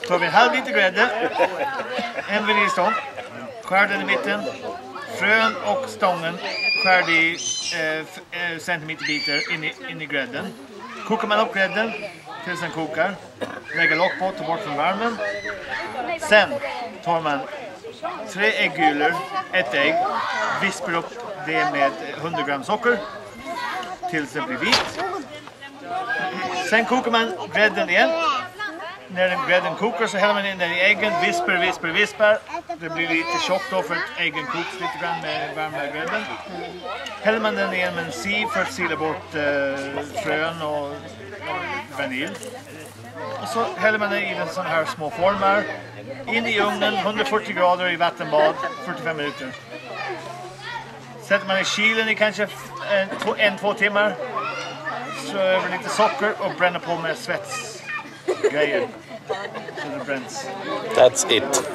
tar vi en halv liter grädde, en vaniljstång, skär den i mitten, frön och stången skär i centimeterbitar in i grädden. Kokar man upp grädden tills den kokar, lägger lock på, tar bort från värmen. Sen tar man 3 äggulor, ett ägg, vispar upp det med 100 gram socker tills det blir vit. Sen kokar man grädden igen. När grädden kokar så häller man in den i äggen, vispar. Det blir lite tjockt då för att äggen koks lite grann med varma grädden. Häller man den igen med en siv för att sila bort frön och vanilj. Och så häller man den i den sådana här små formar. In i ugnen, 140 grader i vattenbad, 45 minuter. Sätter man i kylen i kanske 1-2 timmar. Så över lite socker och bränner på med svetsgrejer. Så det bränns. That's it.